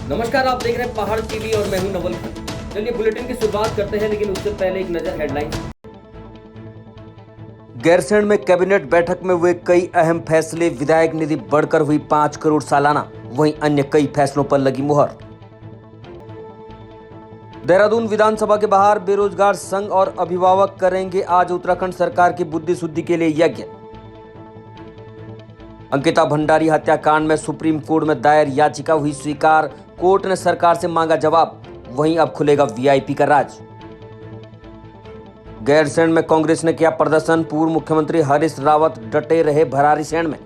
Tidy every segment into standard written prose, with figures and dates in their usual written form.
नमस्कार, आप देख रहे हैं पहाड़ टीवी और मैं हूं नवल खन्ना। चलिए बुलेटिन की शुरुआत करते हैं, लेकिन उससे पहले एक नजर हेडलाइन। गैरसैंण में कैबिनेट बैठक में हुए कई अहम फैसले। विधायक निधि बढ़कर हुई 5 करोड़ सालाना, वहीं अन्य कई फैसलों पर लगी मुहर। देहरादून विधानसभा के बाहर बेरोजगार संघ और अभिभावक करेंगे आज उत्तराखंड सरकार की बुद्धि शुद्धि के लिए यज्ञ। अंकिता भंडारी हत्याकांड में सुप्रीम कोर्ट में दायर याचिका हुई स्वीकार। कोर्ट ने सरकार से मांगा जवाब। वहीं अब खुलेगा वीआईपी का राज। गैरसैंण में कांग्रेस ने किया प्रदर्शन। पूर्व मुख्यमंत्री हरीश रावत डटे रहे भरारीसैंण में।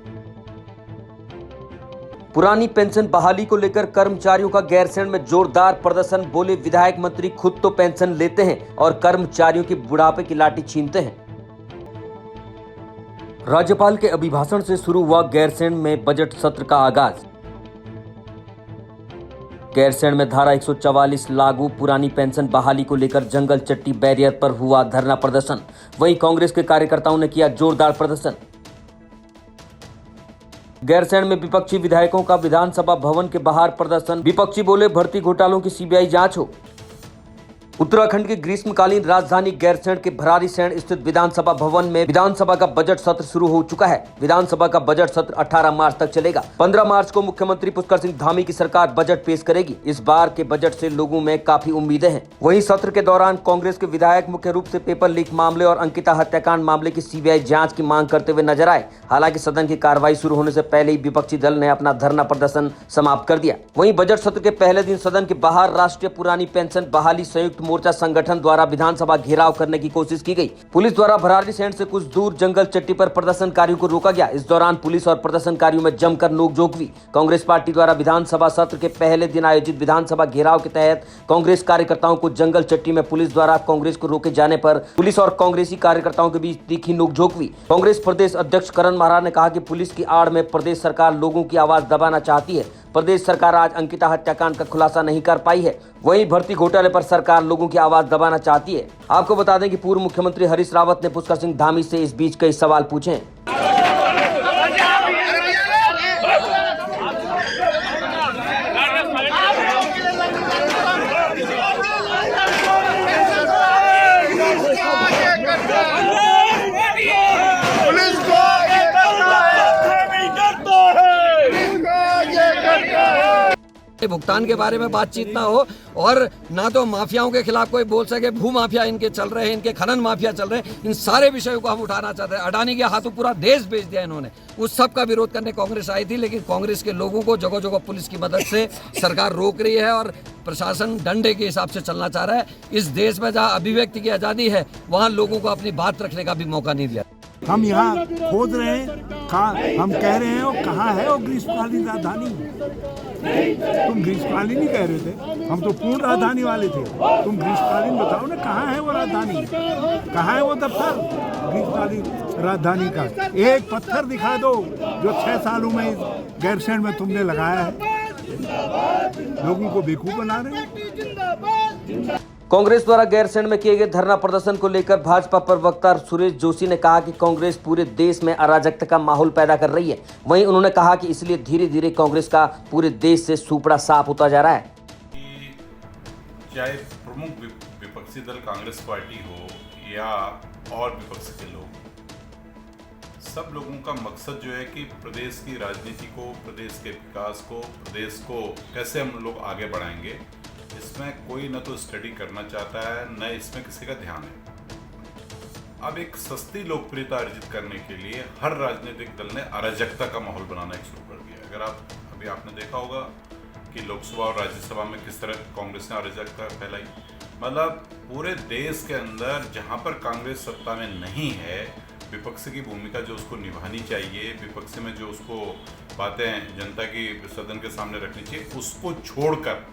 पुरानी पेंशन बहाली को लेकर कर्मचारियों का गैरसैंण में जोरदार प्रदर्शन। बोले विधायक मंत्री खुद तो पेंशन लेते हैं और कर्मचारियों की बुढ़ापे की लाठी छीनते हैं। राज्यपाल के अभिभाषण से शुरू हुआ गैरसैंण में बजट सत्र का आगाज। गैरसैंण में धारा 144 लागू। पुरानी पेंशन बहाली को लेकर जंगल चट्टी बैरियर पर हुआ धरना प्रदर्शन। वहीं कांग्रेस के कार्यकर्ताओं ने किया जोरदार प्रदर्शन। गैरसैंण में विपक्षी विधायकों का विधानसभा भवन के बाहर प्रदर्शन। विपक्षी बोले भर्ती घोटालों की सीबीआई जांच हो। उत्तराखंड की ग्रीष्मकालीन राजधानी गैरसैंण के भरारीसैंण स्थित विधानसभा भवन में विधानसभा का बजट सत्र शुरू हो चुका है। विधानसभा का बजट सत्र 18 मार्च तक चलेगा। 15 मार्च को मुख्यमंत्री पुष्कर सिंह धामी की सरकार बजट पेश करेगी। इस बार के बजट से लोगों में काफी उम्मीदें हैं। वहीं सत्र के दौरान कांग्रेस के विधायक मुख्य रूप से पेपर लीक मामले और अंकिता हत्याकांड मामले की सीबीआई जांच की मांग करते हुए नजर आए। हालांकि सदन की कार्रवाई शुरू होने से पहले ही विपक्षी दल ने अपना धरना प्रदर्शन समाप्त कर दिया। वहीं बजट सत्र के पहले दिन सदन के बाहर राष्ट्रीय पुरानी पेंशन बहाली संयुक्त मोर्चा संगठन द्वारा विधानसभा घेराव करने की कोशिश की गई। पुलिस द्वारा भरारीसैंण से कुछ दूर जंगल चट्टी पर प्रदर्शनकारियों को रोका गया। इस दौरान पुलिस और प्रदर्शनकारियों में जमकर नोकझोंक हुई। कांग्रेस पार्टी द्वारा विधानसभा सत्र के पहले दिन आयोजित विधानसभा घेराव के तहत कांग्रेस कार्यकर्ताओं को जंगल चट्टी में पुलिस द्वारा कांग्रेस को रोके जाने पर पुलिस और कांग्रेसी कार्यकर्ताओं के बीच तीखी नोकझोंक हुई। कांग्रेस प्रदेश अध्यक्ष करण महाराज ने कहा कि पुलिस की आड़ में प्रदेश सरकार लोगों की आवाज दबाना चाहती है। प्रदेश सरकार आज अंकिता हत्याकांड का खुलासा नहीं कर पाई है। वहीं भर्ती घोटाले पर सरकार लोगों की आवाज दबाना चाहती है। आपको बता दें कि पूर्व मुख्यमंत्री हरीश रावत ने पुष्कर सिंह धामी से इस बीच कई सवाल पूछे। भुगतान के बारे में बातचीत ना हो और ना तो माफियाओं के खिलाफ कोई बोल सके। भू माफिया इनके चल रहे हैं, इनके खनन माफिया चल रहे हैं। इन सारे विषयों को हम उठाना चाहते हैं। अडानी के हाथों पूरा देश बेच दिया इन्होंने। उस सब का विरोध करने कांग्रेस आई थी, लेकिन कांग्रेस के लोगों को जगह जगह पुलिस की मदद से सरकार रोक रही है और प्रशासन डंडे के हिसाब से चलना चाह रहा है। इस देश में जहाँ अभिव्यक्ति की आज़ादी है, वहाँ लोगों को अपनी बात रखने का भी मौका नहीं दिया। हम यहाँ खोद रहे हैं, हम कह रहे हैं वो कहाँ है वो ग्रीष्मकालीन राजधानी। तुम ग्रीष्मकालीन नहीं कह रहे थे, हम तो पूर्ण राजधानी वाले थे। तुम ग्रीष्मकालीन बताओ ना, कहाँ है वो राजधानी, कहाँ है वो दफ्तर ग्रीष्मकालीन राजधानी का। एक पत्थर दिखा दो जो 6 सालों में गैरसैंण में तुमने लगाया है। लोगों को बेवकूफ बना रहे हैं। कांग्रेस द्वारा गैरसैंण में किए गए धरना प्रदर्शन को लेकर भाजपा प्रवक्ता सुरेश जोशी ने कहा कि कांग्रेस पूरे देश में अराजकता का माहौल पैदा कर रही है। वहीं उन्होंने कहा कि इसलिए धीरे धीरे कांग्रेस का पूरे देश से सुपड़ा साफ होता जा रहा है। चाहे प्रमुख विपक्षी दल कांग्रेस पार्टी हो या और विपक्ष के लोग, सब लोगों का मकसद जो है कि प्रदेश की राजनीति को, प्रदेश के विकास को, प्रदेश को कैसे हम लोग आगे बढ़ाएंगे, इसमें कोई न तो स्टडी करना चाहता है, न इसमें किसी का ध्यान है। अब एक सस्ती लोकप्रियता अर्जित करने के लिए हर राजनीतिक दल ने अराजकता का माहौल बनाना शुरू कर दिया। अगर अभी आपने देखा होगा कि लोकसभा और राज्यसभा में किस तरह कांग्रेस ने अराजकता फैलाई। मतलब पूरे देश के अंदर जहां पर कांग्रेस सत्ता में नहीं है, विपक्ष की भूमिका जो उसको निभानी चाहिए, विपक्ष में जो उसको बातें जनता की सदन के सामने रखनी चाहिए, उसको छोड़कर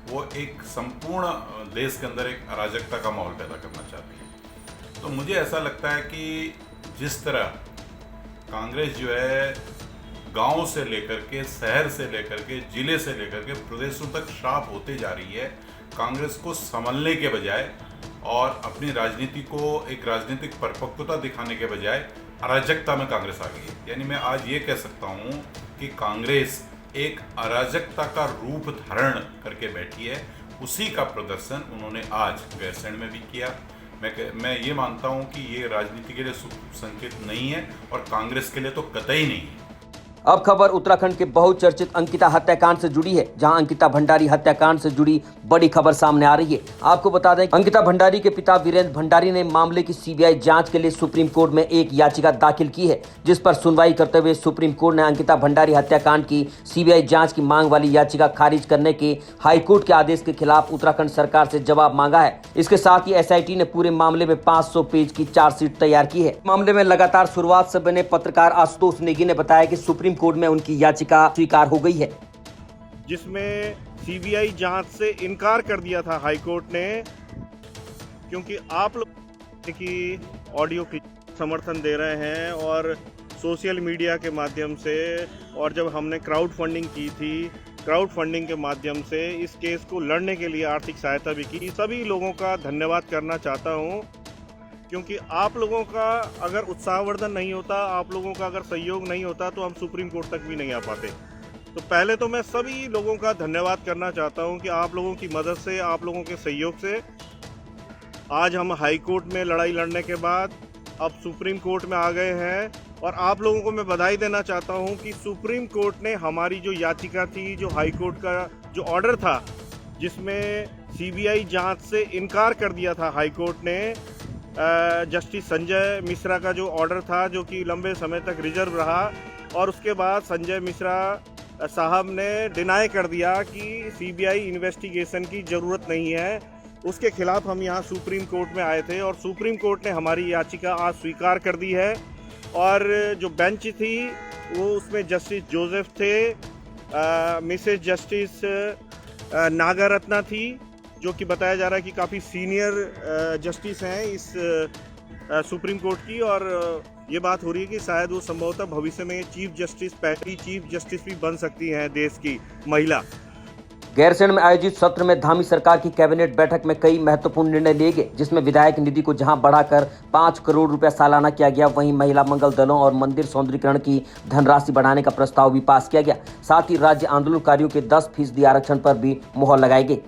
वो एक संपूर्ण देश के अंदर एक अराजकता का माहौल पैदा करना चाहती है। तो मुझे ऐसा लगता है कि जिस तरह कांग्रेस जो है गांव से लेकर के, शहर से लेकर के, जिले से लेकर के प्रदेशों तक श्राप होते जा रही है, कांग्रेस को संभलने के बजाय और अपनी राजनीति को एक राजनीतिक परिपक्वता दिखाने के बजाय अराजकता में कांग्रेस आ गई है। यानी मैं आज ये कह सकता हूँ कि कांग्रेस एक अराजकता का रूप धारण करके बैठी है, उसी का प्रदर्शन उन्होंने आज गैरसैंण में भी किया। मैं ये मानता हूं कि ये राजनीति के लिए शुभ संकेत नहीं है और कांग्रेस के लिए तो कतई नहीं है। अब खबर उत्तराखंड के बहुचर्चित अंकिता हत्याकांड से जुड़ी है, जहां अंकिता भंडारी हत्याकांड से जुड़ी बड़ी खबर सामने आ रही है। आपको बता दें, अंकिता भंडारी के पिता वीरेंद्र भंडारी ने मामले की सीबीआई जांच के लिए सुप्रीम कोर्ट में एक याचिका दाखिल की है, जिस पर सुनवाई करते हुए सुप्रीम कोर्ट ने अंकिता भंडारी हत्याकांड की सीबीआई जांच की मांग वाली याचिका खारिज करने के हाईकोर्ट के आदेश के खिलाफ उत्तराखंड सरकार से जवाब मांगा है। इसके साथ ही एसआईटी ने पूरे मामले में 500 पेज की चार्जशीट तैयार की है। मामले में लगातार शुरुआत से बने पत्रकार आशुतोष नेगी ने बताया कि सुप्रीम कोर्ट में उनकी याचिका स्वीकार हो गई है, जिसमें सीबीआई जांच से इनकार कर दिया था हाई कोर्ट ने, क्योंकि आप लोग की ऑडियो की समर्थन दे रहे हैं और सोशल मीडिया के माध्यम से, और जब हमने क्राउड फंडिंग की थी, क्राउड फंडिंग के माध्यम से इस केस को लड़ने के लिए आर्थिक सहायता भी की। सभी लोगों का धन्यवाद करना चाहता हूं, क्योंकि आप लोगों का अगर उत्साहवर्धन नहीं होता, आप लोगों का अगर सहयोग नहीं होता, तो हम सुप्रीम कोर्ट तक भी नहीं आ पाते। तो पहले तो मैं सभी लोगों का धन्यवाद करना चाहता हूं कि आप लोगों की मदद से, आप लोगों के सहयोग से आज हम हाई कोर्ट में लड़ाई लड़ने के बाद अब सुप्रीम कोर्ट में आ गए हैं। और आप लोगों को मैं बधाई देना चाहता हूं कि सुप्रीम कोर्ट ने हमारी जो याचिका थी, जो हाई कोर्ट का जो ऑर्डर था, जिसमें सीबीआई जांच से इनकार कर दिया था हाई कोर्ट ने, जस्टिस संजय मिश्रा का जो ऑर्डर था, जो कि लंबे समय तक रिजर्व रहा, और उसके बाद संजय मिश्रा साहब ने डिनाई कर दिया कि सीबीआई इन्वेस्टिगेशन की ज़रूरत नहीं है। उसके खिलाफ हम यहाँ सुप्रीम कोर्ट में आए थे और सुप्रीम कोर्ट ने हमारी याचिका आज स्वीकार कर दी है। और जो बेंच थी वो उसमें जस्टिस जोसेफ थे, मिसेज जस्टिस नागरत्ना थी, जो कि बताया जा रहा है कि काफ़ी सीनियर जस्टिस हैं इस सुप्रीम कोर्ट की, और ये बात हो रही है कि शायद वो संभवतः भविष्य में चीफ जस्टिस, पहली चीफ जस्टिस भी बन सकती हैं देश की महिला। गैरसैंण में आयोजित सत्र में धामी सरकार की कैबिनेट बैठक में कई महत्वपूर्ण निर्णय लिए गए, जिसमें विधायक निधि को जहां बढ़ाकर 5 करोड़ रुपया सालाना किया गया, वहीं महिला मंगल दलों और मंदिर सौंदर्यीकरण की धनराशि बढ़ाने का प्रस्ताव भी पास किया गया। साथ ही राज्य आंदोलनकारियों के 10% आरक्षण पर भी मुहर लगाई गई।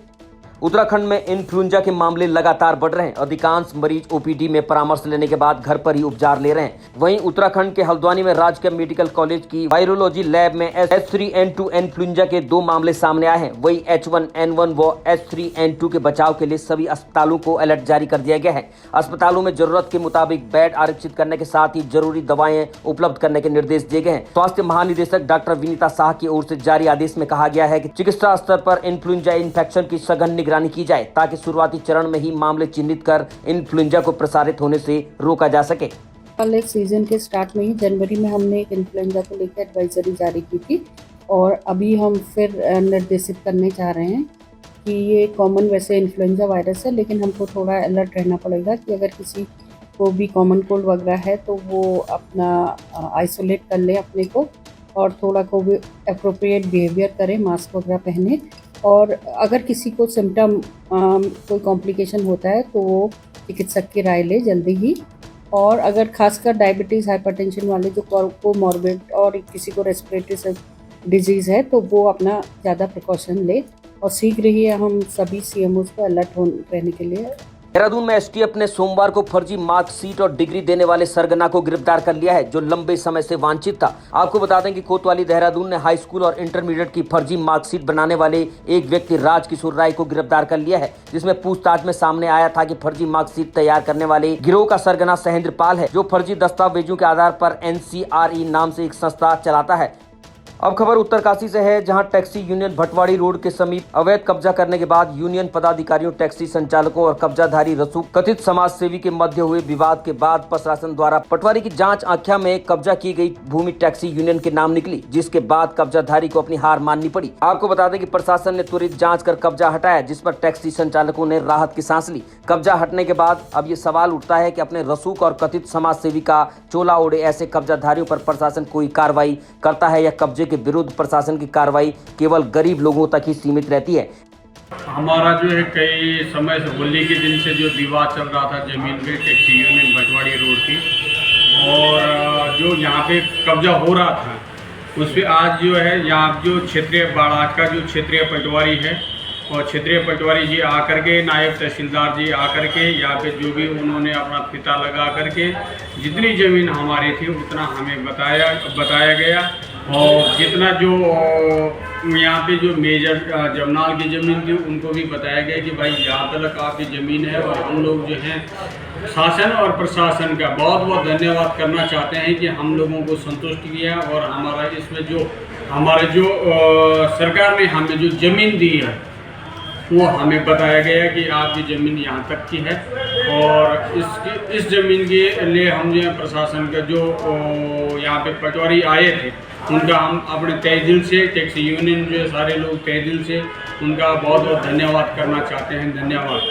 उत्तराखंड में इन्फ्लुएंजा के मामले लगातार बढ़ रहे हैं। अधिकांश मरीज ओपीडी में परामर्श लेने के बाद घर पर ही उपचार ले रहे हैं। वहीं उत्तराखंड के हल्द्वानी में राजकीय मेडिकल कॉलेज की वायरोलॉजी लैब में H3N2 इन्फ्लुएंजा के 2 मामले सामने आए हैं। वहीं H1N1 व H3N2 के बचाव के लिए सभी अस्पतालों को अलर्ट जारी कर दिया गया है। अस्पतालों में जरूरत के मुताबिक बेड आरक्षित करने के साथ ही जरूरी दवाएं उपलब्ध करने के निर्देश दिए गए हैं। स्वास्थ्य महानिदेशक डॉक्टर विनीता शाह की ओर से जारी आदेश में कहा गया है कि चिकित्सा स्तर पर इन्फ्लुएंजा इन्फेक्शन की सघन निगरानी की जाए, ताकि शुरुआती चरण में ही मामले चिन्हित कर इन्फ्लुएंजा को प्रसारित होने से रोका जा सके। कल एक सीजन के स्टार्ट में ही जनवरी में हमने एक इन्फ्लुएंजा को लेकर एडवाइजरी जारी की थी, और अभी हम फिर निर्देशित करने चाह रहे हैं कि ये कॉमन वैसे इन्फ्लुएंजा वायरस है, लेकिन हमको थोड़ा अलर्ट रहना पड़ेगा कि अगर किसी को भी कॉमन कोल्ड वगैरह है तो वो अपना आइसोलेट कर ले अपने को, और थोड़ा कोविड एप्रोप्रिएट बिहेवियर करें, मास्क वगैरह पहने, और अगर किसी को सिम्टम कोई कॉम्प्लिकेशन होता है तो वो चिकित्सक की राय ले जल्दी ही। और अगर खासकर डायबिटीज़, हाइपरटेंशन वाले जो कोमॉर्बिड और किसी को रेस्पिरेटरी डिजीज़ है, तो वो अपना ज़्यादा प्रिकॉशन ले, और शीघ्र ही हम सभी सीएमओज़ को अलर्ट रहने के लिए। देहरादून में एसटीएफ ने सोमवार को फर्जी मार्कशीट और डिग्री देने वाले सरगना को गिरफ्तार कर लिया है, जो लंबे समय से वांछित था। आपको बता दें कि कोतवाली देहरादून ने हाई स्कूल और इंटरमीडिएट की फर्जी मार्कशीट बनाने वाले एक व्यक्ति राजकिशोर राय को गिरफ्तार कर लिया है, जिसमें पूछताछ में सामने आया था कि फर्जी मार्कशीट तैयार करने वाले गिरोह का सरगना सहेंद्र पाल है, जो फर्जी दस्तावेजों के आधार पर NCRE नाम से एक संस्था चलाता है। अब खबर उत्तरकाशी से है, जहां टैक्सी यूनियन भटवाड़ी रोड के समीप अवैध कब्जा करने के बाद यूनियन पदाधिकारियों, टैक्सी संचालकों और कब्जाधारी रसूख कथित समाज सेवी के मध्य हुए विवाद के बाद प्रशासन द्वारा पटवारी की जांच आख्या में कब्जा की गई भूमि टैक्सी यूनियन के नाम निकली, जिसके बाद कब्जाधारी को अपनी हार माननी पड़ी। आपको बता दें कि प्रशासन ने त्वरित जाँच कर कब्जा हटाया, जिस पर टैक्सी संचालकों ने राहत की सांस ली। कब्जा हटने के बाद अब ये सवाल उठता है कि अपने रसूख और कथित समाज सेवी का चोला ओढ़े ऐसे कब्जाधारियों पर प्रशासन कोई कार्रवाई करता है, या कब्जे के विरुद्ध प्रशासन की कार्रवाई केवल गरीब लोगों तक ही सीमित रहती है। हमारा जो है कई समय से होली के दिन से जो विवाद चल रहा था जमीन पे टैक्सी यूनियन भटवाड़ी रोड की, और जो यहाँ पे कब्जा हो रहा था उस पर आज जो है यहाँ जो क्षेत्रीय बाड़ाज का जो क्षेत्रीय पटवारी है और क्षेत्रीय पटवारी जी आकर के, नायब तहसीलदार जी आकर के यहाँ पे जो भी उन्होंने अपना फिता लगा करके जितनी ज़मीन हमारी थी उतना हमें बताया गया। और जितना जो यहाँ पे जो मेजर जमनाल की ज़मीन थी उनको भी बताया गया कि भाई यहाँ तक आपकी ज़मीन है। और हम लोग जो हैं शासन और प्रशासन का बहुत बहुत धन्यवाद करना चाहते हैं कि हम लोगों को संतुष्ट किया और हमारा इसमें जो हमारे जो सरकार ने हमें जो ज़मीन दी है वो हमें बताया गया कि आपकी ज़मीन यहाँ तक की है। और इस ज़मीन के लिए हम जो प्रशासन का जो यहाँ पे पटवारी आए थे उनका हम अपने तहे दिल से, टैक्सी यूनियन जो सारे लोग तहे दिल से उनका बहुत बहुत धन्यवाद करना चाहते हैं। धन्यवाद।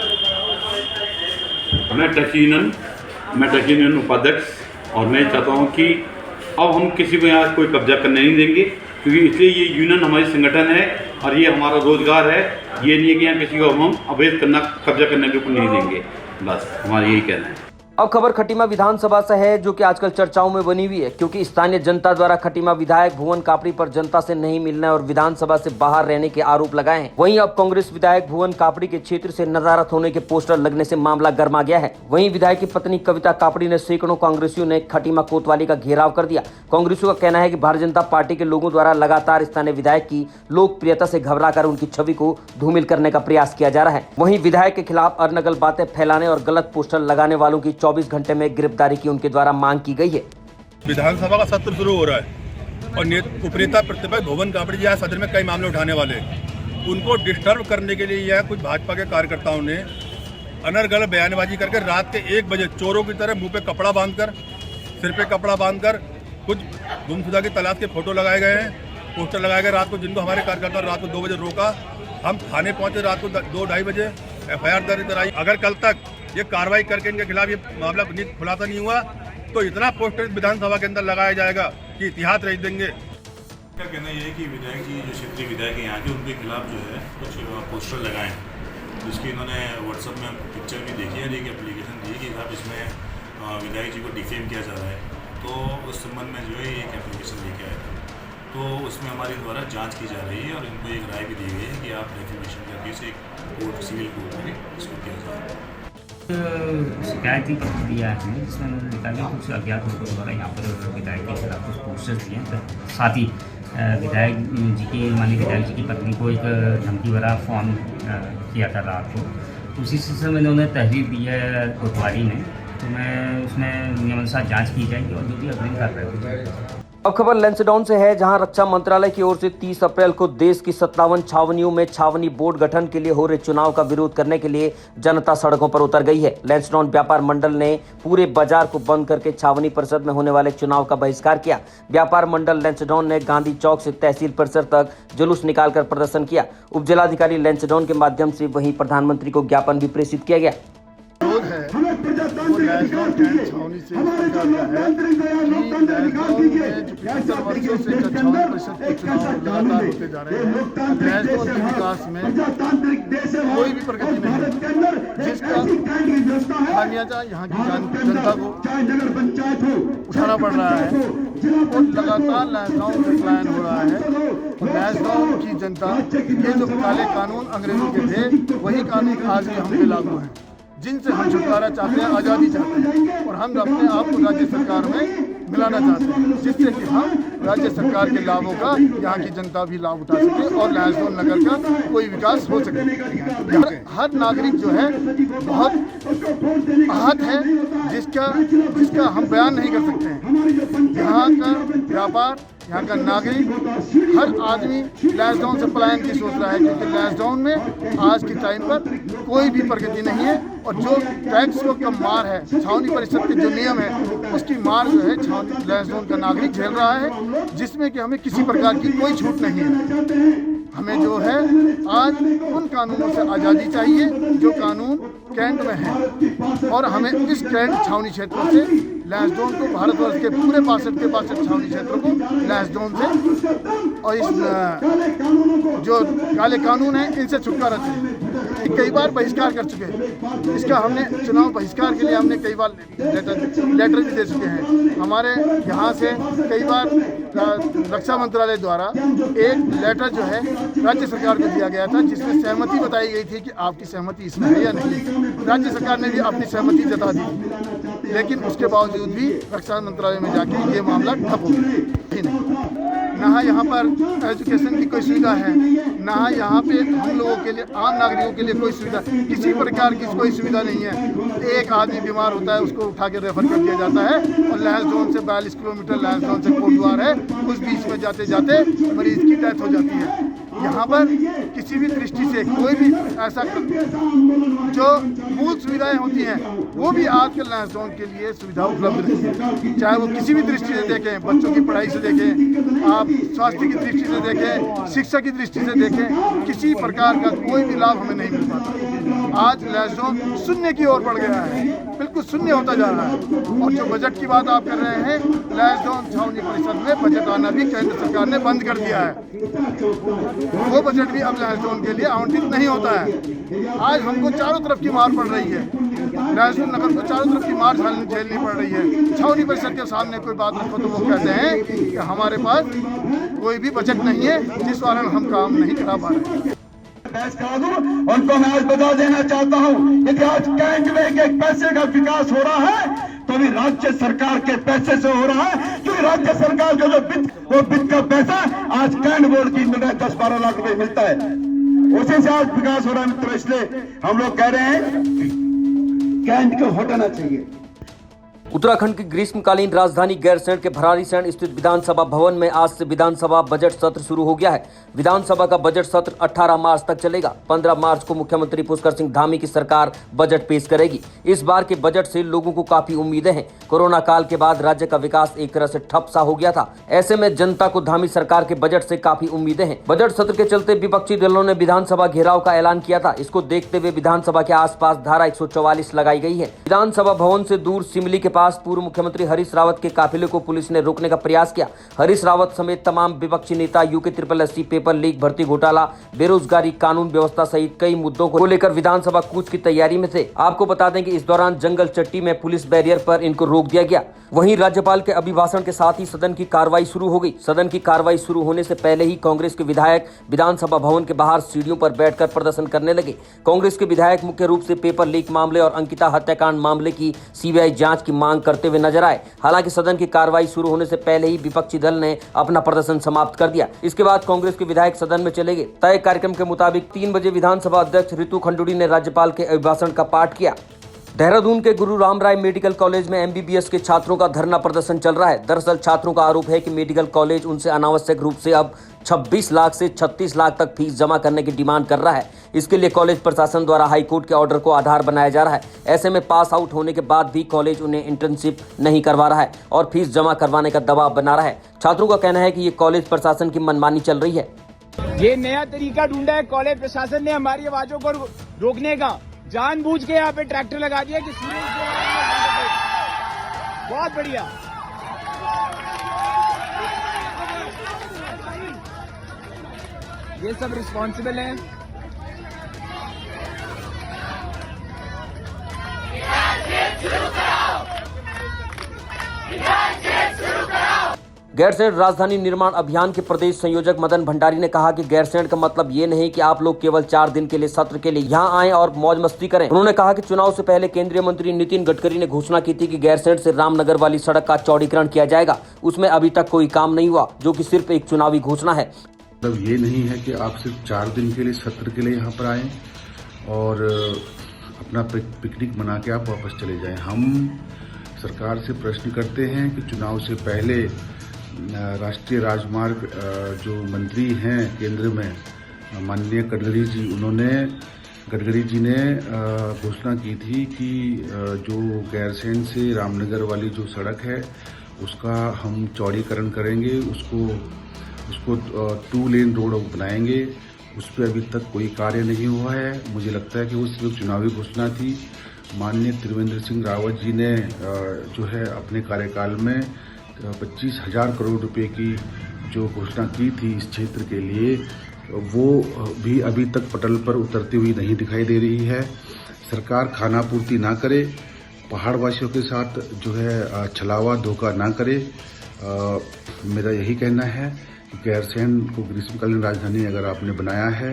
मैं टैक्सी यूनियन उपाध्यक्ष और मैं चाहता हूँ कि अब हम किसी को यहाँ कोई कब्जा करने नहीं देंगे, क्योंकि इसलिए ये यूनियन हमारी संगठन है और ये हमारा रोजगार है। ये नहीं है कि यहाँ किसी को हम अवैध कब्जा करने बिल्कुल नहीं देंगे। बस हमारा यही कहना है। अब खबर खटीमा विधानसभा से है, जो कि आजकल चर्चाओं में बनी हुई है, क्योंकि स्थानीय जनता द्वारा खटीमा विधायक भुवन कापड़ी पर जनता से नहीं मिलने और विधानसभा से बाहर रहने के आरोप लगाए हैं। वहीं अब कांग्रेस विधायक भुवन कापड़ी के क्षेत्र से नदारत होने के पोस्टर लगने से मामला गर्मा गया है। वहीं विधायक की पत्नी कविता कापड़ी ने सैकड़ों कांग्रेसियों ने खटीमा कोतवाली का घेराव कर दिया। कांग्रेसियों का कहना है कि भारतीय जनता पार्टी के लोगों द्वारा लगातार स्थानीय विधायक की लोकप्रियता से घबराकर उनकी छवि को धूमिल करने का प्रयास किया जा रहा है। वहीं विधायक के खिलाफ अनर्गल बातें फैलाने और गलत पोस्टर लगाने वालों की 24 घंटे में गिरफ्तारी की उनके द्वारा मांग की गई है। विधानसभा का सत्र शुरू हो रहा है और उपनेता प्रतिपक्ष भुवन कापड़ी जी आज सदन में कई मामले उठाने वाले हैं। उनको डिस्टर्ब करने के लिए यह कुछ भाजपा के कार्यकर्ताओं ने अनर्गल बयानबाजी करके रात के 1 बजे चोरों की तरह मुंह पे कपड़ा बांधकर, सिर पे कपड़ा बांधकर कुछ गुमशुदा की तलाश के फोटो लगाए गए हैं, पोस्टर लगाए गए रात को, जिनको हमारे कार्यकर्ता रात को 2 बजे रोका। हम थाने पहुंचे रात को 2-2:30 बजे, FIR दर्ज कराई। अगर कल तक ये कार्रवाई करके इनके खिलाफ ये मामला खुलासा नहीं हुआ तो इतना पोस्टर विधानसभा के अंदर लगाया जाएगा कि इतिहास रच देंगे। क्या कहना ये है कि विधायक जी जो क्षेत्रीय विधायक यहाँ के उनके खिलाफ जो है कुछ पोस्टर लगाए हैं, जिसकी इन्होंने व्हाट्सएप में पिक्चर भी देखी है, एक एप्लीकेशन दी कि साहब इसमें विधायक जी को डिफेम किया जा रहा है। तो उस संबंध में जो है एक एप्लीकेशन लेके आया था, तो उसमें हमारे द्वारा जाँच की जा रही है और इनको एक राय भी दी गई है कि आप डेफिनेशन करके इसे कोर्ट, सिविल कोर्ट में इसको किया जाए। शिकायती पत्र दिया है जिसमें उन्होंने लिखा है कुछ अज्ञात लोगों द्वारा यहाँ पर विधायक के खिलाफ कुछ पोस्टर्स दिए हैं। साथ ही विधायक जी की माननीय विधायक जी की पत्नी को एक धमकी भरा फोन किया था रात को। उसी सिलसिले में उन्होंने तहरीर दी है कोतवाली ने, तो मैं उसमें नियमानुसार जाँच की जाएगी और जो भी अग्रिम कार्रवाई की जाएगी। अब खबर लैंसडाउन से है, जहां रक्षा मंत्रालय की ओर से 30 अप्रैल को देश की 57 छावनियों में छावनी बोर्ड गठन के लिए हो रहे चुनाव का विरोध करने के लिए जनता सड़कों पर उतर गई है। लैंसडाउन व्यापार मंडल ने पूरे बाजार को बंद करके छावनी परिषद में होने वाले चुनाव का बहिष्कार किया। व्यापार मंडल लैंसडाउन ने गांधी चौक से तहसील परिसर तक जुलूस निकालकर प्रदर्शन किया। उप जिलाधिकारी लैंसडाउन के माध्यम से वहीं प्रधानमंत्री को ज्ञापन भी प्रेषित किया गया। छावनी से वर्षों से छावनी परिषद के चुनाव लगातार होते जा रहे हैं। लैंसडाउन के विकास में कोई भी प्रगति नहीं है, जिसका खामियाजा यहाँ की जनता को उठाना पड़ रहा है और लगातार लैंसडाउन से पलायन हो रहा है। लैंसडाउन की जनता, ये जो काले कानून अंग्रेजों के थे वही कानून आज भी हम पे लागू हैं, जिनसे हम छुटकारा चाहते हैं, आज़ादी चाहते हैं और हम अपने आप को राज्य सरकार में मिलाना चाहते हैं, जिससे कि हम राज्य सरकार के लाभों का यहाँ की जनता भी लाभ उठा सके और लैंसडाउन नगर का कोई विकास हो सके। हर नागरिक जो है बहुत आहत है, जिसका हम बयान नहीं कर सकते हैं। यहाँ का व्यापार, यहाँ का नागरिक, हर आदमी लैंसडाउन से पलायन की सोच रहा है, क्योंकि लैंसडाउन में आज के टाइम पर कोई भी प्रगति नहीं है और जो टैक्स का मार है, छावनी परिषद के जो नियम है उसकी मार जो है छावनी लैंसडाउन का नागरिक झेल रहा है, जिसमें कि हमें किसी प्रकार की कोई छूट नहीं है। हमें जो है आज उन कानूनों से आज़ादी चाहिए जो कानून कैंट में है और हमें इस कैंट छावनी क्षेत्रों से लैंसडाउन को, भारतवर्ष के पूरे 62 छावनी क्षेत्रों को लैंसडाउन से और इस जो काले कानून हैं इनसे छुटकारा चाहिए। कई बार बहिष्कार कर चुके हैं इसका, हमने चुनाव बहिष्कार के लिए हमने कई बार लेटर भी दे चुके हैं। हमारे यहाँ से कई बार रक्षा मंत्रालय द्वारा एक लेटर जो है राज्य सरकार को दिया गया था, जिसमें सहमति बताई गई थी कि आपकी सहमति इसमें है या नहीं। राज्य सरकार ने भी अपनी सहमति जता दी, लेकिन उसके बावजूद भी रक्षा मंत्रालय में जाके ये मामला ठप हो गया। ना यहाँ पर एजुकेशन की कोई सुविधा है, ना यहाँ पे हम लोगों के लिए, आम नागरिकों के लिए कोई सुविधा, किसी प्रकार की कोई सुविधा नहीं है। एक आदमी बीमार होता है उसको उठा के रेफर कर दिया जाता है, और लहस जोन से 42 किलोमीटर लहस जोन से कोटद्वार है, उस बीच में जाते जाते मरीज की डेथ हो जाती है। यहाँ पर किसी भी दृष्टि से कोई भी ऐसा जो मूल सुविधाएं होती हैं वो भी आजकल लहस जोन के लिए सुविधा उपलब्ध नहीं है। चाहे वो किसी भी दृष्टि से देखें, बच्चों की पढ़ाई से देखें, आप स्वास्थ्य की दृष्टि से देखें, शिक्षा की दृष्टि से देखें, किसी प्रकार का कोई भी लाभ हमें नहीं मिल पाता। आज लहस जोन शून्य की ओर बढ़ गया है, बिल्कुल शून्य होता जा रहा है। और जो बजट की बात आप कर रहे हैं, लहस जोन छावनी परिषद में बजट आना भी केंद्र सरकार ने बंद कर दिया है। वो बजट भी अब लहस जोन के लिए आवंटित नहीं होता है। आज हमको चारों तरफ की मार पड़ रही है, लहस जोन नगर को चारों तरफ की मार झेलनी पड़ रही है। छावनी परिषद के सामने कोई बात रखो तो वो कहते हैं कि हमारे पास कोई भी बजट नहीं है, जिस कारण हम काम नहीं करा पा रहे। उनको मैं आज बता देना चाहता हूँ कि आज कैंट में एक पैसे का विकास हो रहा है तो भी राज्य सरकार के पैसे से हो रहा है, क्योंकि राज्य सरकार का जो वित्त का पैसा आज कैंट बोर्ड की 10-12 लाख रुपए मिलता है, उसी से आज विकास हो रहा है मित्रों। इसलिए हम लोग कह रहे हैं कैंट को हटाना चाहिए। उत्तराखंड की ग्रीष्मकालीन राजधानी गैरसैंण के भराड़ीसैंण स्थित विधानसभा भवन में आज से विधानसभा बजट सत्र शुरू हो गया है। विधानसभा का बजट सत्र 18 मार्च तक चलेगा। 15 मार्च को मुख्यमंत्री पुष्कर सिंह धामी की सरकार बजट पेश करेगी। इस बार के बजट से लोगों को काफी उम्मीदें हैं। कोरोना काल के बाद राज्य का विकास एक तरह से ठप सा हो गया था, ऐसे में जनता को धामी सरकार के बजट से काफी उम्मीदें हैं। बजट सत्र के चलते विपक्षी दलों ने विधानसभा घेराव का ऐलान किया था। इसको देखते हुए विधानसभा के आसपास धारा 144 लगाई गई है। विधानसभा भवन से दूर सिमली के पास पूर्व मुख्यमंत्री हरीश रावत के काफिले को पुलिस ने रोकने का प्रयास किया। हरीश रावत समेत तमाम विपक्षी नेता यूके 888 पेपर लीक, भर्ती घोटाला, बेरोजगारी, कानून व्यवस्था सहित कई मुद्दों को लेकर विधानसभा कूच की तैयारी में थे। आपको बता दें कि इस दौरान जंगल चट्टी में पुलिस बैरियर पर इनको रोक दिया गया। वहीं राज्यपाल के अभिभाषण के साथ ही सदन की कार्रवाई शुरू हो गई। सदन की कार्रवाई शुरू होने से पहले ही कांग्रेस के विधायक विधानसभा भवन के बाहर सीढ़ियों पर बैठकर प्रदर्शन करने लगे। कांग्रेस के विधायक मुख्य रूप से पेपर लीक मामले और अंकिता हत्याकांड मामले की सीबीआई जांच की मांग करते हुए नजर आए। हालांकि सदन की कार्रवाई शुरू होने से पहले ही विपक्षी दल ने अपना प्रदर्शन समाप्त कर दिया। इसके बाद कांग्रेस के विधायक सदन में चले गए। तय कार्यक्रम के मुताबिक 3 बजे विधानसभा अध्यक्ष ऋतु खंडूड़ी ने राज्यपाल के अभिभाषण का पाठ किया। देहरादून के गुरु राम राय मेडिकल कॉलेज में एमबीबीएस के छात्रों का धरना प्रदर्शन चल रहा है। दरअसल छात्रों का आरोप है कि मेडिकल कॉलेज उनसे अनावश्यक रूप से अब 26 लाख से 36 लाख तक फीस जमा करने की डिमांड कर रहा है। इसके लिए कॉलेज प्रशासन द्वारा हाईकोर्ट के ऑर्डर को आधार बनाया जा रहा है। ऐसे में पास आउट होने के बाद भी कॉलेज उन्हें इंटर्नशिप नहीं करवा रहा है और फीस जमा करवाने का दबाव बना रहा है। छात्रों का कहना है कि ये कॉलेज प्रशासन की मनमानी चल रही है। ये नया तरीका ढूंढा है कॉलेज प्रशासन ने हमारी आवाजों को रोकने का। जानबूझ के यहाँ पे ट्रैक्टर लगा दिया कि बहुत बढ़िया। ये सब रिस्पॉन्सिबल है। गैरसैंण राजधानी निर्माण अभियान के प्रदेश संयोजक मदन भंडारी ने कहा कि गैरसैंण का मतलब ये नहीं कि आप लोग केवल 4 दिन के लिए सत्र के लिए यहाँ आएं और मौज मस्ती करें। उन्होंने कहा कि चुनाव से पहले केंद्रीय मंत्री नितिन गडकरी ने घोषणा की थी कि गैरसैंण से रामनगर वाली सड़क का चौड़ीकरण किया जाएगा। उसमें अभी तक कोई काम नहीं हुआ, जो कि सिर्फ एक चुनावी घोषणा है। मतलब ये नहीं है कि आप सिर्फ 4 दिन के लिए सत्र के लिए यहाँ पर आए और अपना पिकनिक मना के आप वापस चले जाएं। हम सरकार से प्रश्न करते हैं कि चुनाव से पहले राष्ट्रीय राजमार्ग जो मंत्री हैं केंद्र में माननीय गडकरी जी ने घोषणा की थी कि जो गैरसैंण से रामनगर वाली जो सड़क है उसका हम चौड़ीकरण करेंगे, उसको 2 लेन रोड बनाएंगे। उस पर अभी तक कोई कार्य नहीं हुआ है। मुझे लगता है कि वो सिर्फ चुनावी घोषणा थी। माननीय त्रिवेंद्र सिंह रावत जी ने जो है अपने कार्यकाल में 25,000 करोड़ रुपए की जो घोषणा की थी इस क्षेत्र के लिए वो भी अभी तक पटल पर उतरती हुई नहीं दिखाई दे रही है। सरकार खानापूर्ति ना करे, पहाड़वासियों के साथ जो है छलावा धोखा ना करे। मेरा यही कहना है कि गैरसैंण को ग्रीष्मकालीन राजधानी अगर आपने बनाया है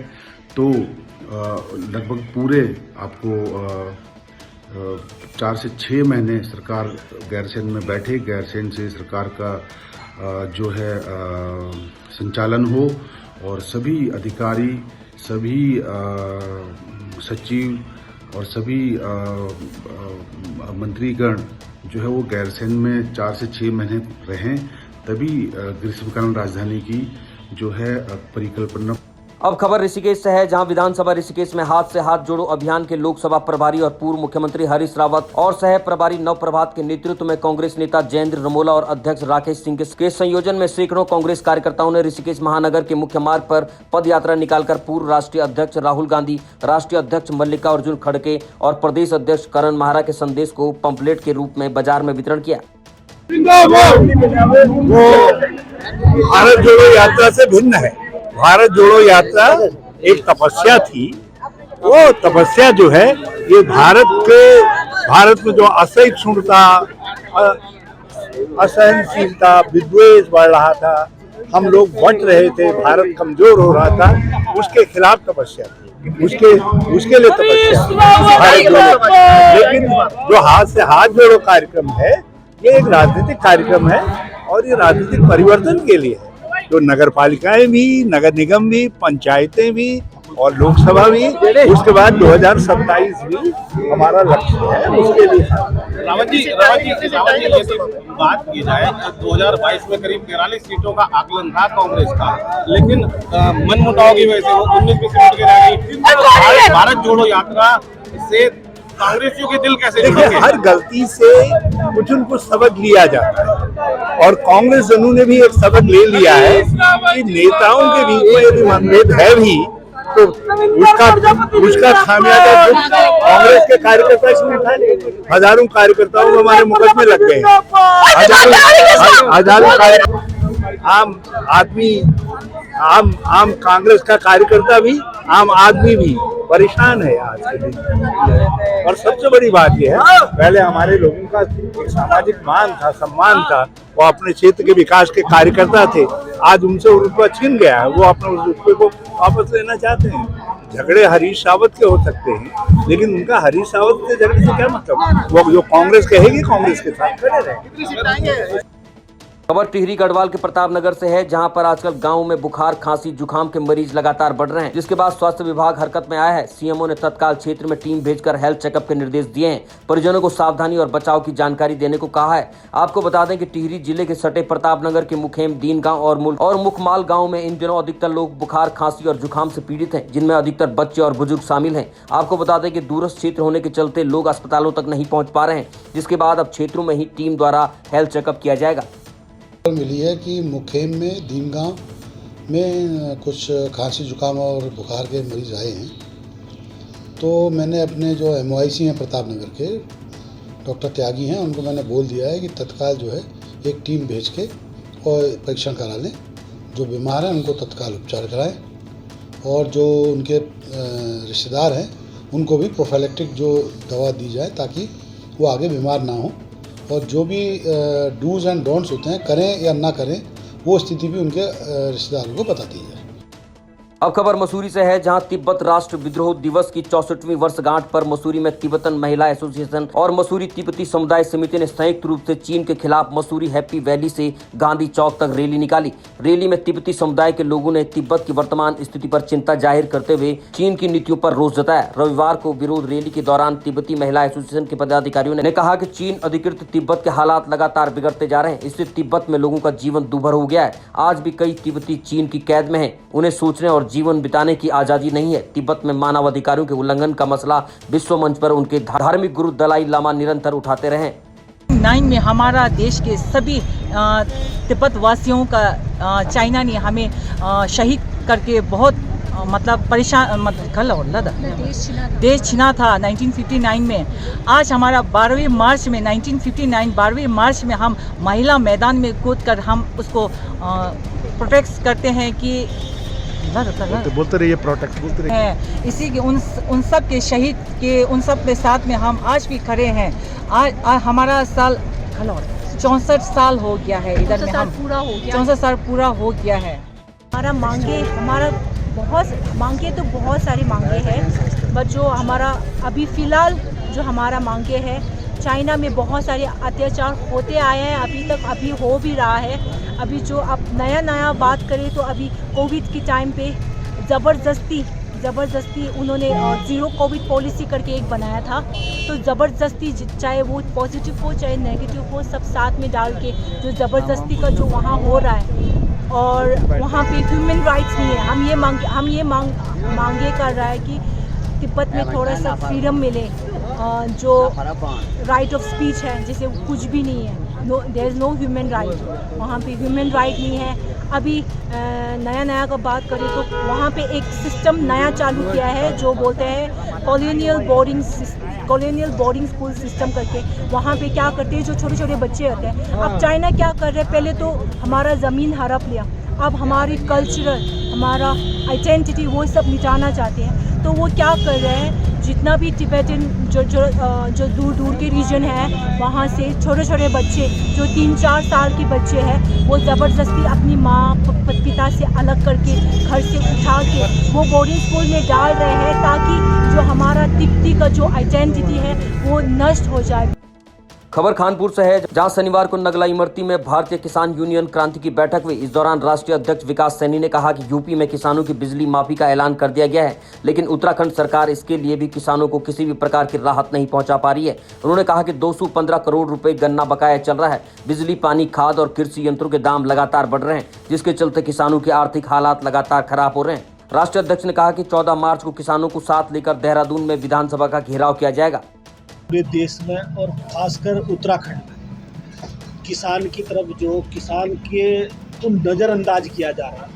तो लगभग पूरे आपको 4 से 6 महीने सरकार गैरसैंण में बैठे, गैरसैंण से सरकार का जो है संचालन हो और सभी अधिकारी, सभी सचिव और सभी मंत्रीगण जो है वो गैरसैंण में 4 से 6 महीने रहें, तभी ग्रीष्मकालीन राजधानी की जो है परिकल्पना। अब खबर ऋषिकेश से है, जहां विधानसभा ऋषिकेश में हाथ से हाथ जोड़ो अभियान के लोकसभा प्रभारी और पूर्व मुख्यमंत्री हरीश रावत और सह प्रभारी नव प्रभात के नेतृत्व में कांग्रेस नेता जयेंद्र रमोला और अध्यक्ष राकेश सिंह के संयोजन में सैकड़ों कांग्रेस कार्यकर्ताओं ने ऋषिकेश महानगर के मुख्य मार्ग पर पद यात्रा निकालकर पूर्व राष्ट्रीय अध्यक्ष राहुल गांधी, राष्ट्रीय अध्यक्ष मल्लिकार्जुन खड़गे और प्रदेश अध्यक्ष करण माहरा के संदेश को पंपलेट के रूप में बाजार में वितरण किया। भारत जोड़ो यात्रा से भिन्न है। भारत जोड़ो यात्रा एक तपस्या थी। वो तपस्या जो है ये भारत में जो असहिष्णुता, असहनशीलता, विद्वेष बढ़ रहा था, हम लोग बंट रहे थे, भारत कमजोर हो रहा था, उसके खिलाफ तपस्या थी, उसके लिए तपस्या भारत जोड़ो। लेकिन जो हाथ से हाथ जोड़ो कार्यक्रम है ये एक राजनीतिक कार्यक्रम है और ये राजनीतिक परिवर्तन के लिए है। तो नगर पालिकाएं भी, नगर निगम भी, पंचायतें भी और लोकसभा भी, उसके बाद 2027 भी हमारा लक्ष्य है। उसके लिए रावत जी यदि बात की जाए तो 2022 में करीब 43 सीटों का आकलन था कांग्रेस का, लेकिन मनमुटाव की वजह से वो 19 सीट के रह गई। भारत जोड़ो यात्रा से कांग्रेसियों के दिल कैसे जुड़ेंगे? हर गलती से कुछ न कुछ सबक लिया जाता है और कांग्रेस जनों ने भी एक सबक ले लिया है कि नेताओं के बीच में यदि मतभेद है भी तो उसका खामियाजा कांग्रेस के कार्यकर्ता इसमें उठाए। हजारों कार्यकर्ताओं हमारे मुकदमे लग गए, हजारों आम आदमी, आम कांग्रेस का कार्यकर्ता भी, आम आदमी भी परेशान है आज के दिन। और सबसे बड़ी बात यह है, पहले हमारे लोगों का एक सामाजिक मान था, सम्मान था, वो अपने क्षेत्र के विकास के कार्यकर्ता थे, आज उनसे रुतबा छीन गया है, वो अपने उस रुतबे को वापस लेना चाहते हैं। झगड़े हरीश रावत के हो सकते हैं, लेकिन उनका हरीश रावत के झगड़े से क्या मतलब? वो जो कांग्रेस कहेगी कांग्रेस के साथ खड़े रहे। खबर टिहरी गढ़वाल के प्रतापनगर से है, जहां पर आजकल गांव में बुखार, खांसी, जुकाम के मरीज लगातार बढ़ रहे हैं, जिसके बाद स्वास्थ्य विभाग हरकत में आया है। सीएमओ ने तत्काल क्षेत्र में टीम भेजकर हेल्थ चेकअप के निर्देश दिए हैं, परिजनों को सावधानी और बचाव की जानकारी देने को कहा है। आपको बता दें कि टिहरी जिले के सटे प्रतापनगर के मुखेम, दीन गाँव और मुखमाल गाँव में इन दिनों अधिकतर लोग बुखार, खांसी और जुकाम से पीड़ित है, जिनमें अधिकतर बच्चे और बुजुर्ग शामिल है। आपको बता दें कि दूरस्थ क्षेत्र होने के चलते लोग अस्पतालों तक नहीं पहुँच पा रहे हैं, जिसके बाद अब क्षेत्रों में ही टीम द्वारा हेल्थ चेकअप किया जाएगा। मिली है कि मुखेम में, दीन गाँव में कुछ खांसी जुकाम और बुखार के मरीज आए हैं। तो मैंने अपने जो MOIC हैं प्रतापनगर के, डॉक्टर त्यागी हैं, उनको मैंने बोल दिया है कि तत्काल जो है एक टीम भेज के और परीक्षण करा लें। जो बीमार हैं उनको तत्काल उपचार कराएं और जो उनके रिश्तेदार हैं उनको भी प्रोफाइलेक्टिक जो दवा दी जाए ताकि वो आगे बीमार ना हो। और जो भी डूज एंड डोंट्स होते हैं, करें या ना करें, वो स्थिति भी उनके रिश्तेदारों को बता दी जाए। अब खबर मसूरी से है, जहां तिब्बत राष्ट्र विद्रोह दिवस की 64वीं वर्षगांठ पर मसूरी में तिब्बतन महिला एसोसिएशन और मसूरी तिब्बती समुदाय समिति ने संयुक्त रूप से चीन के खिलाफ मसूरी हैप्पी वैली से गांधी चौक तक रैली निकाली। रैली में तिब्बती समुदाय के लोगों ने तिब्बत की वर्तमान स्थिति पर चिंता जाहिर करते हुए चीन की नीतियों पर रोष जताया। रविवार को विरोध रैली के दौरान तिब्बती महिला एसोसिएशन के पदाधिकारियों ने कहा कि चीन अधिकृत तिब्बत के हालात लगातार बिगड़ते जा रहे हैं, इससे तिब्बत में लोगों का जीवन दूभर हो गया है। आज भी कई तिब्बती चीन की कैद में हैं, उन्हें सोचने और जीवन बिताने की आजादी नहीं है। तिब्बत में मानवाधिकारों के उल्लंघन का मसला विश्व मंच पर उनके धार्मिक गुरु दलाई लामा निरंतर उठाते रहे। 9 में हमारा देश के सभी तिब्बत वासियों का चाइना ने हमें शहीद करके बहुत मतलब परेशान देश छिना था 1959 में। आज हमारा 12 मार्च में 1959 12 मार्च में हम महिला मैदान में कूद कर हम उसको प्रोटेक्ट करते हैं कि बोलते रहिए, प्रोटेक्ट बोलते रहिए। है इसी के उन सब के शहीद के उन सब के साथ में हम आज भी खड़े हैं। आज हमारा साल 64 साल हो गया है इधर में, हम 64 साल पूरा हो गया है। हमारा मांगे तो बहुत सारी मांगे हैं, बट जो हमारा अभी फ़िलहाल जो हमारा मांगे है, चाइना में बहुत सारे अत्याचार होते आए हैं, अभी हो भी रहा है। अभी जो अब नया बात करें तो अभी कोविड के टाइम पे ज़बरदस्ती उन्होंने ज़ीरो कोविड पॉलिसी करके एक बनाया था, तो ज़बरदस्ती चाहे वो पॉजिटिव हो चाहे नेगेटिव हो, सब साथ में डाल के जो ज़बरदस्ती का जो वहाँ हो रहा है, और वहाँ पे ह्यूमन राइट्स नहीं है। हम ये मांगे कर रहा है कि तिब्बत में थोड़ा सा फ्रीडम मिले, जो राइट ऑफ स्पीच है जैसे कुछ भी नहीं है, there is no human right, वहाँ पे ह्यूमन राइट नहीं है। अभी नया का बात करें तो वहाँ पे एक सिस्टम नया चालू किया है जो बोलते हैं कॉलोनियल बोर्डिंग स्कूल सिस्टम करके। वहाँ पे क्या करते हैं, जो छोटे छोटे बच्चे होते हैं, अब चाइना क्या कर रहे हैं, पहले तो हमारा ज़मीन हड़प लिया, अब हमारी कल्चरल हमारा आइडेंटिटी वो सब मिटाना चाहते हैं। तो वो क्या कर रहे हैं, जितना भी तिब्बतन जो दूर के रीजन है, वहाँ से छोटे छोटे बच्चे जो 3-4 साल के बच्चे हैं, वो ज़बरदस्ती अपनी माँ पिता से अलग करके घर से उठा के वो बोर्डिंग स्कूल में डाल रहे हैं, ताकि जो हमारा तिब्बती का जो आइडेंटिटी है वो नष्ट हो जाए। खबर कानपुर से है, जहां शनिवार को नगला इमरती में भारतीय किसान यूनियन क्रांति की बैठक हुई। इस दौरान राष्ट्रीय अध्यक्ष विकास सैनी ने कहा कि यूपी में किसानों की बिजली माफी का ऐलान कर दिया गया है, लेकिन उत्तराखंड सरकार इसके लिए भी किसानों को किसी भी प्रकार की राहत नहीं पहुंचा पा रही है। उन्होंने कहा कि 215 करोड़ रुपए गन्ना बकाया चल रहा है। बिजली, पानी, खाद और कृषि यंत्रों के दाम लगातार बढ़ रहे हैं, जिसके चलते किसानों के आर्थिक हालात लगातार खराब हो रहे हैं। राष्ट्रीय अध्यक्ष ने कहा कि 14 मार्च को किसानों को साथ लेकर देहरादून में विधानसभा का घेराव किया जाएगा। पूरे देश में और खासकर उत्तराखंड में किसान की तरफ जो किसान के को नज़रअंदाज किया जा रहा है।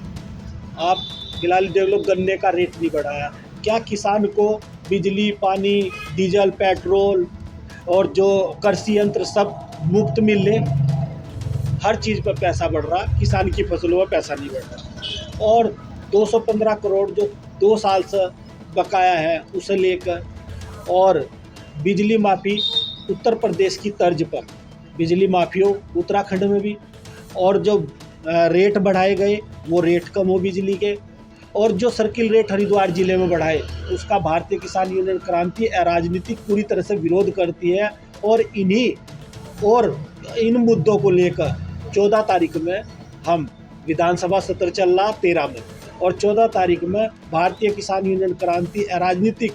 आप फिलहाल देख लो, गन्ने का रेट नहीं बढ़ाया, क्या किसान को बिजली, पानी, डीजल, पेट्रोल और जो कृषि यंत्र सब मुफ्त मिल ले? हर चीज़ पर पैसा बढ़ रहा, किसान की फसलों पर पैसा नहीं बढ़ रहा। और 215 करोड़ जो 2 साल से बकाया है उसे लेकर, और बिजली माफ़ी उत्तर प्रदेश की तर्ज पर बिजली माफ़ी हो उत्तराखंड में भी, और जो रेट बढ़ाए गए वो रेट कम हो बिजली के, और जो सर्किल रेट हरिद्वार ज़िले में बढ़ाए उसका भारतीय किसान यूनियन क्रांति राजनीतिक पूरी तरह से विरोध करती है। और इन मुद्दों को लेकर 14 तारीख में हम विधानसभा सत्र चल रहा 13 में, और 14 तारीख में भारतीय किसान यूनियन क्रांति राजनीतिक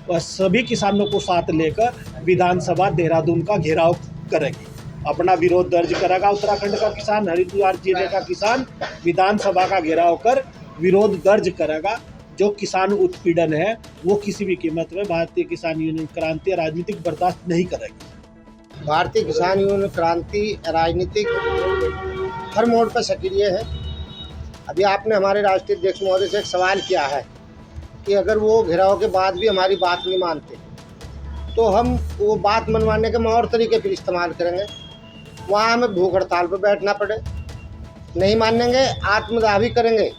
और सभी किसानों को साथ लेकर विधानसभा देहरादून का घेराव करेगी, अपना विरोध दर्ज करेगा। उत्तराखंड का किसान, हरिद्वार जिले का किसान विधानसभा का घेराव कर विरोध दर्ज करेगा। जो किसान उत्पीड़न है वो किसी भी कीमत में भारतीय किसान यूनियन क्रांति राजनीतिक बर्दाश्त नहीं करेगी। भारतीय किसान यूनियन क्रांति राजनीतिक हर मोड़ पर सक्रिय है। अभी आपने हमारे राष्ट्रीय अध्यक्ष महोदय से एक सवाल किया है कि अगर वो घेराव के बाद भी हमारी बात नहीं मानते तो हम वो बात मनवाने के और तरीके फिर इस्तेमाल करेंगे। वहाँ हमें भूख हड़ताल पर बैठना पड़े, नहीं मानेंगे आत्मदाह भी करेंगे,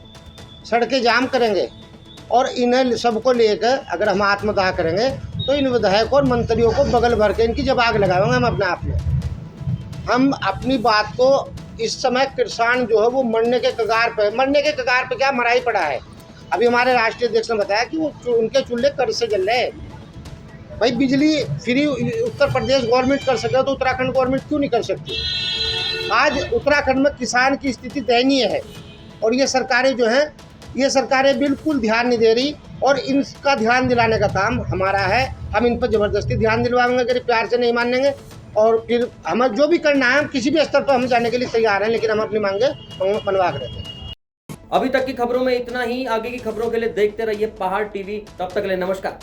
सड़कें जाम करेंगे, और इन्हें सबको लेकर अगर हम आत्मदाह करेंगे तो इन विधायकों और मंत्रियों को बगल भर के इनकी जब आग लगाएंगे हम अपने आप में। हम अपनी बात को इस समय किसान जो है वो मरने के कगार पे क्या मराई पड़ा है। अभी हमारे राष्ट्रीय अध्यक्ष ने बताया कि वो उनके चूल्हे कर्ज से जल रहे हैं। भाई बिजली फ्री उत्तर प्रदेश गवर्नमेंट कर सके तो उत्तराखंड गवर्नमेंट क्यों नहीं कर सकती? आज उत्तराखंड में किसान की स्थिति दयनीय है, और ये सरकारें जो हैं ये सरकारें बिल्कुल ध्यान नहीं दे रही, और इनका ध्यान दिलाने का काम हमारा है। हम इन पर ज़बरदस्ती ध्यान दिलवाएंगे अगर प्यार से नहीं मानेंगे, और फिर हमें जो भी करना है हम किसी भी स्तर पर हम जाने के लिए तैयार हैं, लेकिन हम अपनी मांगे मनवा कर रहते हैं। अभी तक की खबरों में इतना ही। आगे की खबरों के लिए देखते रहिए पहाड़ टीवी। तब तक के लिए नमस्कार।